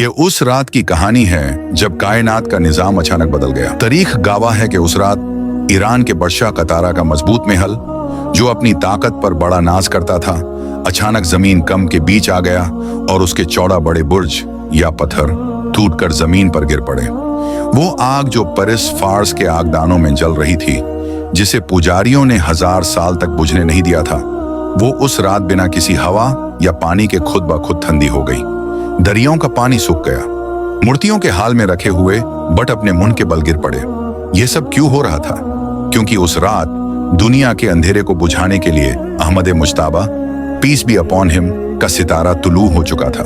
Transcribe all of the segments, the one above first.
उस रात की कहानी है जब कायनात का निजाम अचानक बदल गया। तारीख गवाह है कि उस रात ईरान के बादशाह कतारा का मजबूत महल, जो अपनी ताकत पर बड़ा नाज करता था, अचानक जमीन कम के बीच आ गया और उसके चौड़ा बड़े बुर्ज या पत्थर टूटकर जमीन पर गिर पड़े। वो आग जो परिस फार्स के आगदानों में जल रही थी, जिसे पुजारियों ने 1000 साल तक बुझने नहीं दिया था, वो उस रात बिना किसी हवा या पानी के खुद ब खुद ठंडी हो गई। दरियाओं का पानी सूख गया, मूर्तियों के हाल में रखे हुए बट अपने मुंह के बल गिर पड़े। ये सब क्यों हो रहा था? क्योंकि उस रात दुनिया के अंधेरे को बुझाने के लिए Ahmad Mujtaba, peace be upon him, का सितारा तुलू हो चुका था।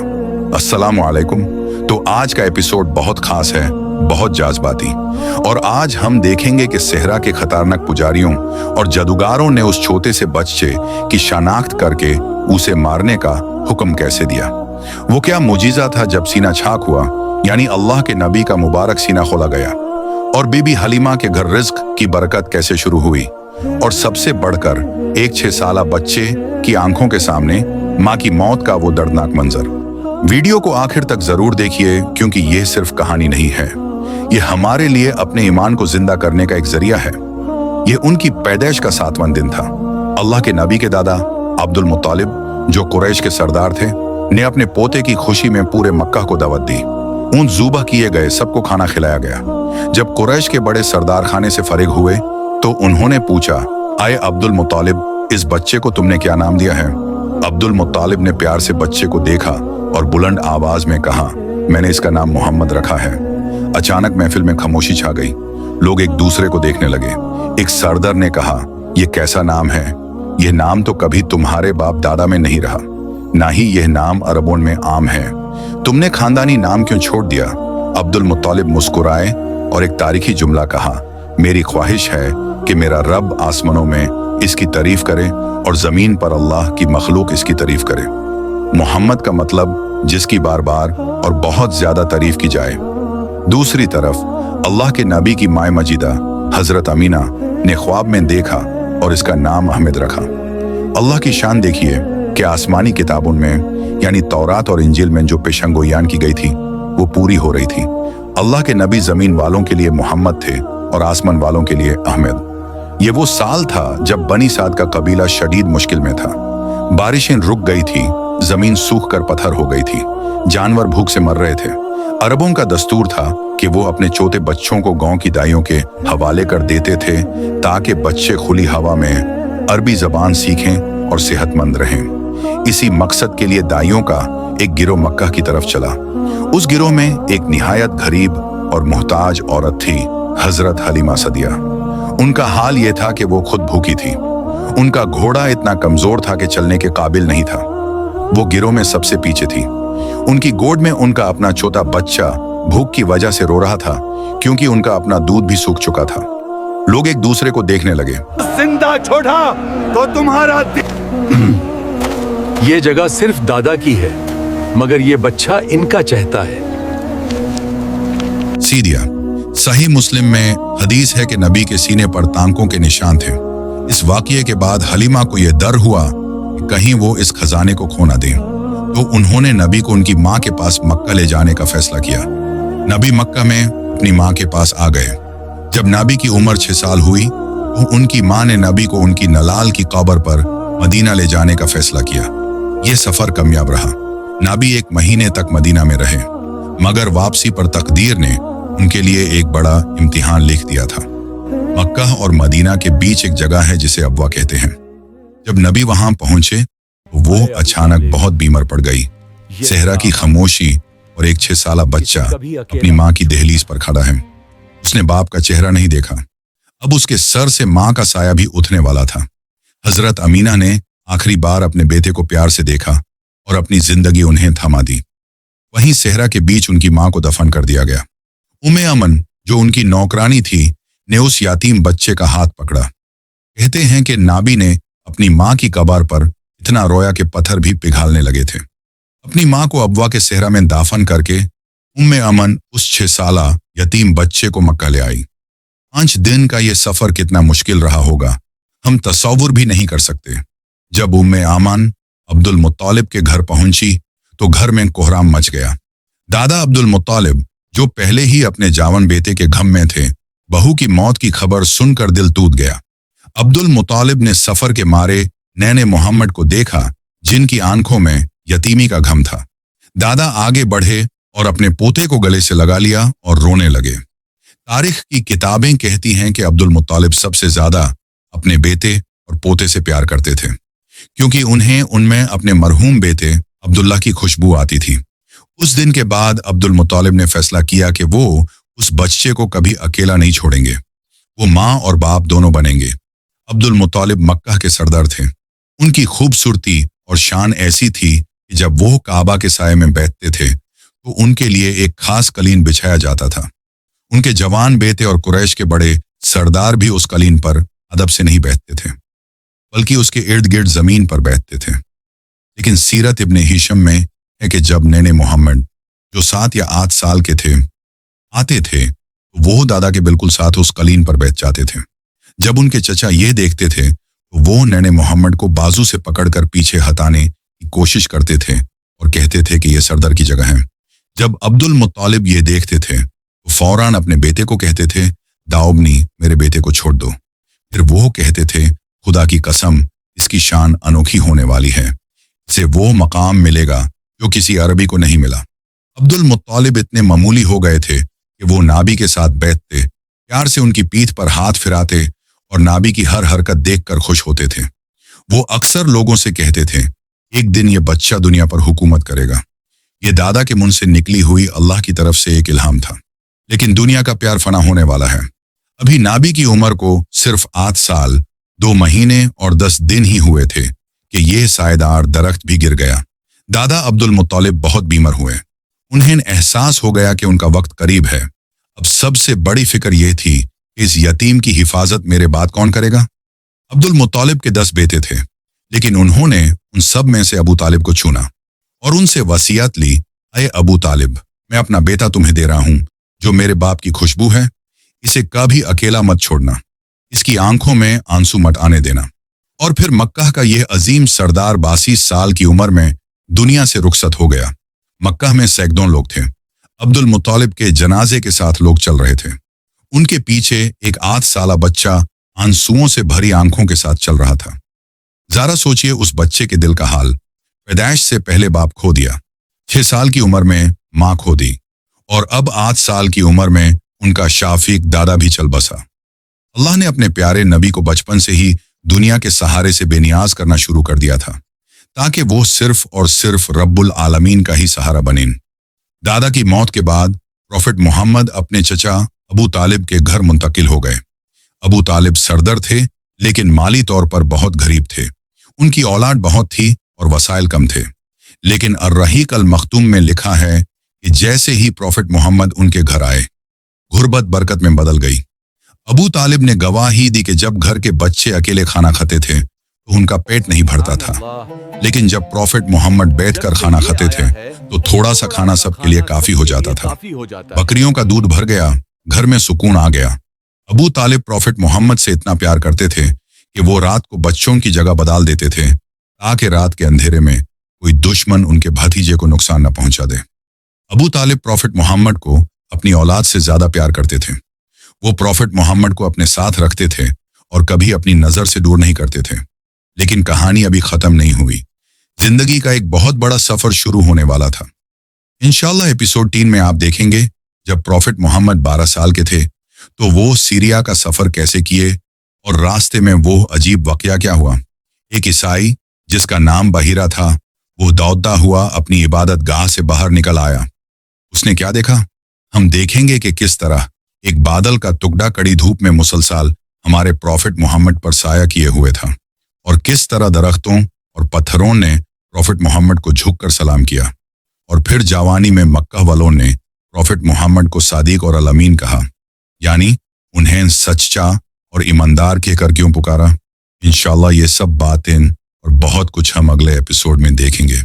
अस्सलामु अलैकुम। तो आज का एपिसोड बहुत खास है, बहुत जाज़बाती, और आज हम देखेंगे कि सेहरा के खतरनाक पुजारियों और जादूगारों ने उस छोटे से बच्चे की शनाख्त करके उसे मारने का हुक्म कैसे दिया। वो क्या मुजीजा था जब सीना छाक हुआ, यानी अल्लाह के नबी का मुबारक सीना खोला गया, और बीबी हलीमा के घर रिज्क की बरकत कैसे शुरू हुई, और सबसे बढ़कर एक 6 साला बच्चे की आंखों के सामने माँ की मौत का वो दर्दनाक मंजर। वीडियो को आखिर तक जरूर देखिए, क्योंकि ये सिर्फ कहानी नहीं है, ये हमारे लिए अपने ईमान को जिंदा करने का एक जरिया है। ये उनकी पैदाइश का 7वां दिन था। अल्लाह के नबी के दादा अब्दुल मुत्तालिब, जो कुरैश के सरदार थे, ने अपने पोते की खुशी में पूरे मक्का को दावत दी। ऊंट ज़ुबह किए गए, सबको खाना खिलाया गया। जब कुरैश के बड़े सरदार खाने से फरिग हुए तो उन्होंने पूछा, आए अब्दुल मुत्तालिब, इस बच्चे को तुमने क्या नाम दिया है? अब्दुल मुत्तालिब ने प्यार से बच्चे को देखा और बुलंद आवाज में कहा, मैंने इसका नाम मोहम्मद रखा है। अचानक महफिल में खामोशी छा गई। लोग एक दूसरे को देखने लगे। एक सरदार ने कहा, यह कैसा नाम है? यह नाम तो कभी तुम्हारे बाप दादा में नहीं रहा, ना ही यह नाम अरबों में आम है। तुमने खानदानी नाम क्यों छोड़ दिया? अब्दुल मुत्तालिब मुस्कुराए और एक तारीखी जुमला कहा, मेरी ख्वाहिश है कि मेरा रब आसमानों में इसकी तारीफ करे और जमीन पर अल्लाह की मखलूक इसकी तारीफ करे। मोहम्मद का मतलब जिसकी बार बार और बहुत ज्यादा तारीफ की जाए। दूसरी तरफ अल्लाह के नबी की माए मजीदा हजरत अमीना ने ख्वाब में देखा और इसका नाम अहमद रखा। अल्लाह की शान देखिए कि आसमानी किताबों में, यानी तौरात और इंजील में जो पेशंगोयान की गई थी, वो पूरी हो रही थी। अल्लाह के नबी जमीन वालों के लिए मोहम्मद थे और आसमान वालों के लिए अहमद। ये वो साल था जब बनी साद का कबीला शदीद मुश्किल में था। बारिशें रुक गई थी, जमीन सूख कर पत्थर हो गई थी, जानवर भूख से मर रहे थे। अरबों का दस्तूर था कि वो अपने छोटे बच्चों को गांव की दाइयों के हवाले कर देते थे, ताकि बच्चे खुली हवा में अरबी जबान सीखें और सेहतमंद रहें। इसी मकसद के लिए दाइयों का एक गिरोह मक्का की तरफ चला। उस गिरोह में एक निहायत गरीब और मोहताज औरत थी, हजरत हलीमा सदिया। उनका हाल ये था कि वो खुद भूखी थी। उनका घोड़ा इतना कमजोर था कि चलने के काबिल नहीं था। वो गिरोह में सबसे पीछे थी। उनकी गोद में उनका अपना छोटा बच्चा भूख की वजह से रो रहा था, क्योंकि उनका अपना दूध भी सूख चुका था। लोग एक दूसरे को देखने लगे। जिंदा छोड़ा तो तुम्हारा ये जगह सिर्फ दादा की है, मगर ये बच्चा इनका चाहता है। सीदिया। सही मुस्लिम में हदीस है कि नबी के सीने पर तांकों के निशान थे। इस वाकये के बाद हलीमा को यह डर हुआ कि कहीं वो इस खजाने को खो ना दें, तो उन्होंने नबी को उनकी माँ के पास मक्का ले जाने का फैसला किया। नबी मक्का में अपनी माँ के पास आ गए। जब नबी की उम्र 6 साल हुई तो उनकी माँ ने नबी को उनकी नलाल की कब्र पर मदीना ले जाने का फैसला किया। यह सफर कामयाब रहा। नबी 1 महीने तक मदीना में रहे, मगर वापसी पर तकदीर ने उनके लिए एक बड़ा इम्तिहान लिख दिया था। मक्का और मदीना के बीच एक जगह है जिसे अब्वा कहते हैं। जब नबी वहां पहुंचे तो वो अचानक बहुत बीमार पड़ गई। सेहरा की खामोशी और एक 6 साला बच्चा अपनी माँ की दहलीज पर खड़ा है। उसने बाप का चेहरा नहीं देखा। अब उसके सर से माँ का साया भी उठने वाला था। हजरत अमीना ने आखिरी बार अपने बेटे को प्यार से देखा और अपनी जिंदगी उन्हें थमा दी। वहीं सेहरा के बीच उनकी माँ को दफन कर दिया गया। उम्मे अमन, जो उनकी नौकरानी थी, ने उस यातीम बच्चे का हाथ पकड़ा। कहते हैं कि नाबी ने अपनी माँ की कब्र पर इतना रोया कि पत्थर भी पिघलने लगे थे। अपनी माँ को अब्वा के सेहरा में दाफन करके उम्मे अमन उस 6 साला यतीम बच्चे को मक्का ले आई। 5 दिन का ये सफर कितना मुश्किल रहा होगा, हम तसव्वुर भी नहीं कर सकते। जब उम्मे अमन अब्दुल मुत्तालिब के घर पहुंची तो घर में कोहराम मच गया। दादा अब्दुल मुत्तालिब, जो पहले ही अपने जावन बेटे के गम में थे, बहू की मौत की खबर सुनकर दिल टूट गया। अब्दुल मुत्तालिब ने सफर के मारे नैने मोहम्मद को देखा, जिनकी आंखों में यतीमी का गम था। दादा आगे बढ़े और अपने पोते को गले से लगा लिया और रोने लगे। तारीख की किताबें कहती हैं कि अब्दुल मुत्तालिब सबसे ज्यादा अपने बेटे और पोते से प्यार करते थे, क्योंकि उन्हें उनमें अपने मरहूम बेटे अब्दुल्ला की खुशबू आती थी। उस दिन के बाद अब्दुल मुत्तालिब ने फैसला किया कि वो उस बच्चे को कभी अकेला नहीं छोड़ेंगे। वो माँ और बाप दोनों बनेंगे। अब्दुल मुत्तालिब मक्का के सरदार थे। उनकी खूबसूरती और शान ऐसी थी कि जब वो काबा के साये में बैठते थे तो उनके लिए एक खास कलीन बिछाया जाता था। उनके जवान बेटे और कुरैश के बड़े सरदार भी उस कलीन पर अदब से नहीं बैठते थे, बल्कि उसके इर्द गिर्द जमीन पर बैठते थे। लेकिन सीरत इब्ने हिशम में है कि जब नैने मोहम्मद, जो 7 या 8 साल के थे, आते थे तो वो दादा के बिल्कुल साथ उस कलीन पर बैठ जाते थे। जब उनके चचा ये देखते थे तो वो नैने मोहम्मद को बाजू से पकड़कर पीछे हटाने की कोशिश करते थे और कहते थे कि ये सरदार की जगह है। जब अब्दुल मुत्तालिब ये देखते थे तो फौरन अपने बेटे को कहते थे, दाऊबनी, मेरे बेटे को छोड़ दो। फिर वो कहते थे, खुदा की कसम, इसकी शान अनोखी होने वाली है, इसे वो मकाम मिलेगा जो किसी अरबी को नहीं मिला। अब्दुल मुत्तालिब इतने मामूली हो गए थे कि वो नाबी के साथ बैठते, प्यार से उनकी पीठ पर हाथ फिराते और नाबी की हर हरकत देखकर खुश होते थे। वो अक्सर लोगों से कहते थे, एक दिन ये बच्चा दुनिया पर हुकूमत करेगा। ये दादा के मुंह से निकली हुई अल्लाह की तरफ से एक इल्हाम था। लेकिन दुनिया का प्यार फना होने वाला है। अभी नाबी की उम्र को सिर्फ 8 साल 2 महीने और 10 दिन ही हुए थे कि ये सायेदार दरख्त भी गिर गया। दादा अब्दुल मुत्तालिब बहुत बीमार हुए। उन्हें एहसास हो गया कि उनका वक्त करीब है। अब सबसे बड़ी फिक्र ये थी कि इस यतीम की हिफाजत मेरे बाद कौन करेगा। अब्दुल मुत्तालिब के 10 बेटे थे, लेकिन उन्होंने उन सब में से अबू तालिब को चुना और उनसे वसीयत ली, अय अबू तालिब, मैं अपना बेटा तुम्हें दे रहा हूं, जो मेरे बाप की खुशबू है। इसे कभी अकेला मत छोड़ना, इसकी आंखों में आंसू मत आने देना। और फिर मक्का का यह अजीम सरदार 82 साल की उम्र में दुनिया से रुखसत हो गया। मक्का में सैकड़ों लोग थे। अब्दुल मुत्तालिब के जनाजे के साथ लोग चल रहे थे। उनके पीछे एक 8 साला बच्चा आंसुओं से भरी आंखों के साथ चल रहा था। जरा सोचिए उस बच्चे के दिल का हाल। पैदाइश से पहले बाप खो दिया, 6 साल की उम्र में माँ खो दी, और अब 8 साल की उम्र में उनका शाफिक दादा भी चल बसा। अल्लाह ने अपने प्यारे नबी को बचपन से ही दुनिया के सहारे से बेनियाज करना शुरू कर दिया था, ताकि वो सिर्फ और सिर्फ रब्बुल आलमीन का ही सहारा बने। दादा की मौत के बाद प्रॉफिट मोहम्मद अपने चचा अबू तालिब के घर मुंतकिल हो गए। अबू तालिब सरदर थे, लेकिन माली तौर पर बहुत गरीब थे। उनकी औलाद बहुत थी और वसाइल कम थे। लेकिन अर्रहीक अल मखतूम में लिखा है कि जैसे ही प्रॉफिट मोहम्मद उनके घर आए, गुर्बत बरकत में बदल गई। अबू तालिब ने गवाही दी कि जब घर के बच्चे अकेले खाना खाते थे तो उनका पेट नहीं भरता था, लेकिन जब प्रॉफिट मोहम्मद बैठकर खाना खाते थे तो थोड़ा सा खाना सबके लिए काफी हो जाता था। बकरियों का दूध भर गया, घर में सुकून आ गया। अबू तालिब प्रॉफिट मोहम्मद से इतना प्यार करते थे कि वो रात को बच्चों की जगह बदल देते थे, ताकि रात के अंधेरे में कोई दुश्मन उनके भतीजे को नुकसान न पहुंचा दे। अबू तालिब प्रॉफिट मोहम्मद को अपनी औलाद से ज्यादा प्यार करते थे। वो प्रॉफिट मोहम्मद को अपने साथ रखते थे और कभी अपनी नजर से दूर नहीं करते थे। लेकिन कहानी अभी खत्म नहीं हुई। जिंदगी का एक बहुत बड़ा सफर शुरू होने वाला था। इंशाल्लाह एपिसोड 3 में आप देखेंगे जब प्रॉफिट मोहम्मद 12 साल के थे तो वो सीरिया का सफर कैसे किए और रास्ते में वो अजीब वाकया क्या हुआ। एक ईसाई जिसका नाम बहीरा था, वो दौड़ता हुआ अपनी इबादत गाह से बाहर निकल आया। उसने क्या देखा, हम देखेंगे कि किस तरह एक बादल का टुकड़ा कड़ी धूप में मुसलसल हमारे प्रॉफिट मोहम्मद पर साया किए हुए था, और किस तरह दरख्तों और पत्थरों ने प्रॉफिट मोहम्मद को झुककर सलाम किया। और फिर जवानी में मक्का वालों ने प्रॉफिट मोहम्मद को सादिक और अल-अमीन कहा, यानी उन्हें सच्चा और ईमानदार कहकर क्यों पुकारा। इंशाल्लाह ये सब बातें और बहुत कुछ हम अगले एपिसोड में देखेंगे।